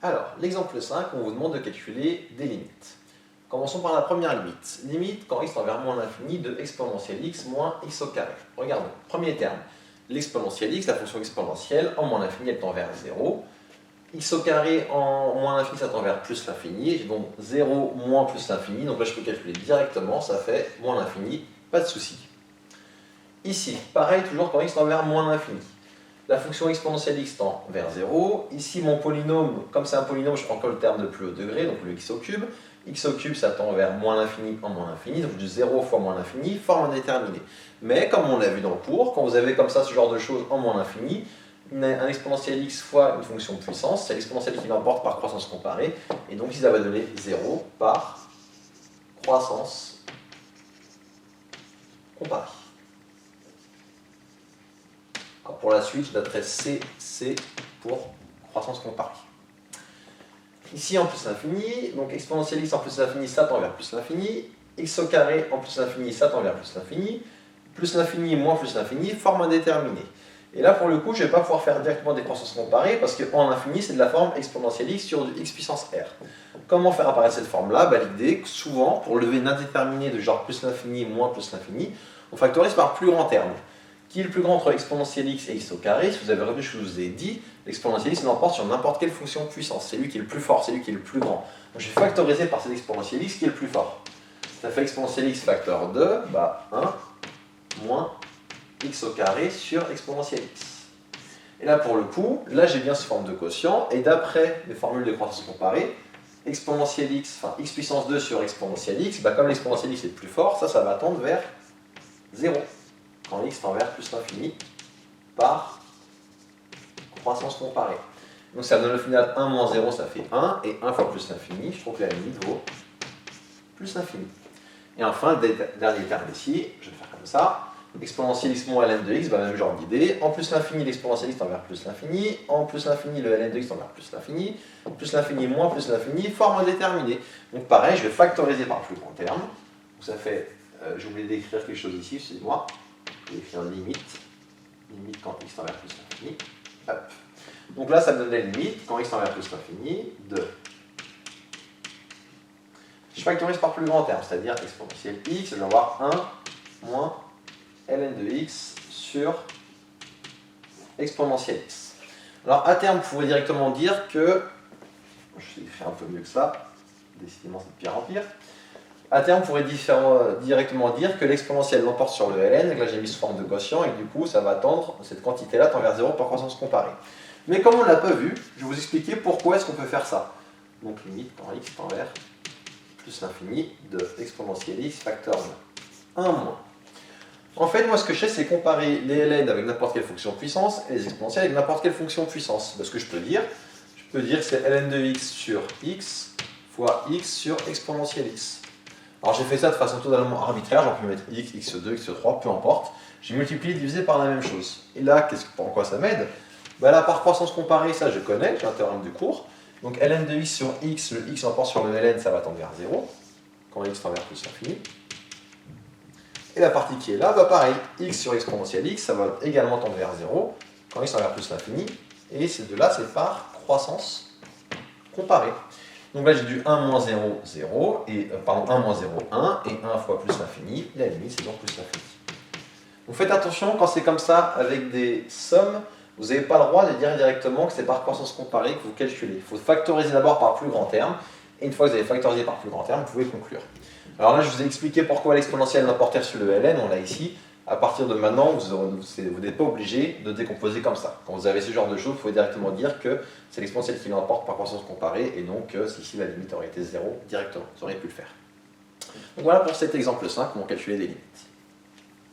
Alors, l'exemple 5, on vous demande de calculer des limites. Commençons par la première limite. Limite quand x tend vers moins l'infini de exponentielle x moins x au carré. Regardons, premier terme, l'exponentielle x, la fonction exponentielle, en moins l'infini, elle tend vers 0. X au carré en moins l'infini, ça tend vers plus l'infini. J'ai donc 0 moins plus l'infini, donc là je peux calculer directement, ça fait moins l'infini, pas de souci. Ici, pareil, toujours quand x tend vers moins l'infini. La fonction exponentielle x tend vers 0. Ici, mon polynôme, comme c'est un polynôme, je prends que le terme de plus haut degré, donc le x au cube. X au cube, ça tend vers moins l'infini en moins l'infini, donc du 0 fois moins l'infini, forme indéterminée. Mais comme on l'a vu dans le cours, quand vous avez comme ça ce genre de choses en moins l'infini, un exponentiel x fois une fonction de puissance, c'est l'exponentielle qui l'emporte par croissance comparée, et donc ça va donner 0 par croissance comparée. Alors pour la suite, je noterai C pour croissance comparée. Ici en plus l'infini, donc exponentielle x en plus l'infini, ça tend vers plus l'infini. X au carré en plus l'infini, ça tend vers plus l'infini. Plus l'infini moins plus l'infini, forme indéterminée. Et là pour le coup, je ne vais pas pouvoir faire directement des croissances comparées parce que en infini, c'est de la forme exponentielle x sur du x puissance r. Comment faire apparaître cette forme-là? L'idée, souvent, pour lever une indéterminée de genre plus l'infini moins plus l'infini, on factorise par plus grand terme. Qui est le plus grand entre exponentielle x et x au carré? Si vous avez retenu ce que je vous ai dit, l'exponentielle x l'emporte sur n'importe quelle fonction de puissance. C'est lui qui est le plus fort, c'est lui qui est le plus grand. Donc je vais factoriser par cet exponentielle x qui est le plus fort. Ça fait exponentielle x facteur 2, 1 moins x au carré sur exponentielle x. Et là pour le coup, là j'ai bien cette forme de quotient, et d'après les formules de croissance comparée, exponentielle x, enfin x puissance 2 sur exponentielle x, comme l'exponentielle x est le plus fort, ça va tendre vers 0. Quand x tend vers plus l'infini par croissance comparée. Donc ça donne au final 1 moins 0, ça fait 1, et 1 fois plus l'infini, je trouve que la limite vaut plus l'infini. Et enfin, le dernier terme ici, je vais le faire comme ça, exponentielle x moins ln de x, même genre d'idée, en plus l'infini, l'exponentielle x tend vers plus l'infini, en plus l'infini, le ln de x tend vers plus l'infini moins plus l'infini, forme indéterminée. Donc pareil, je vais factoriser par plus grand terme, donc ça fait, j'ai oublié d'écrire quelque chose ici, excusez-moi. Je vais écrire limite quand x tend vers plus l'infini. Donc là, ça me donne la limite, quand x tend vers plus l'infini, de... Je factorise par plus grand terme, c'est-à-dire exponentielle x, je vais avoir 1 moins ln de x sur exponentielle x. Alors à terme, vous pouvez directement dire que... Je vais écrire un peu mieux que ça, décidément c'est de pire en pire. À terme, on pourrait directement dire que l'exponentielle l'emporte sur le ln, et que là j'ai mis sous forme de quotient, et du coup ça va tendre, cette quantité-là tend vers 0 par croissance comparée. Mais comme on ne l'a pas vu, je vais vous expliquer pourquoi est-ce qu'on peut faire ça. Donc limite quand x tend vers plus l'infini de exponentielle x facteur 1 moins. En fait, moi ce que je sais, c'est comparer les ln avec n'importe quelle fonction de puissance, et les exponentielles avec n'importe quelle fonction de puissance. Ce que je peux dire que c'est ln de x sur x fois x sur exponentielle x. Alors j'ai fait ça de façon totalement arbitraire, j'aurais pu mettre x, x2, x3, peu importe. J'ai multiplié, divisé par la même chose. Et là, en quoi ça m'aide? Là, par croissance comparée, ça je connais, j'ai un théorème du cours. Donc ln de x sur x, le x emporte sur le ln, ça va tendre vers 0, quand x tend vers plus l'infini. Et la partie qui est là, pareil, x sur exponentielle x, ça va également tendre vers 0, quand x tend vers plus l'infini. Et ces deux-là, c'est par croissance comparée. Donc là j'ai du 1 moins 0, 0, et, 1 moins 0, 1, et 1 fois plus l'infini, la limite c'est donc plus l'infini. Donc faites attention, quand c'est comme ça, avec des sommes, vous n'avez pas le droit de dire directement que c'est par croissance comparée que vous calculez. Il faut factoriser d'abord par plus grand terme, et une fois que vous avez factorisé par plus grand terme, vous pouvez conclure. Alors là je vous ai expliqué pourquoi l'exponentielle l'emportait sur le ln, on l'a ici. À partir de maintenant, vous n'êtes pas obligé de décomposer comme ça. Quand vous avez ce genre de choses, vous pouvez directement dire que c'est l'exponentielle qui l'emporte par croissance comparée, et donc ici la limite aurait été 0 directement. Vous auriez pu le faire. Donc voilà pour cet exemple 5, comment calculer des limites.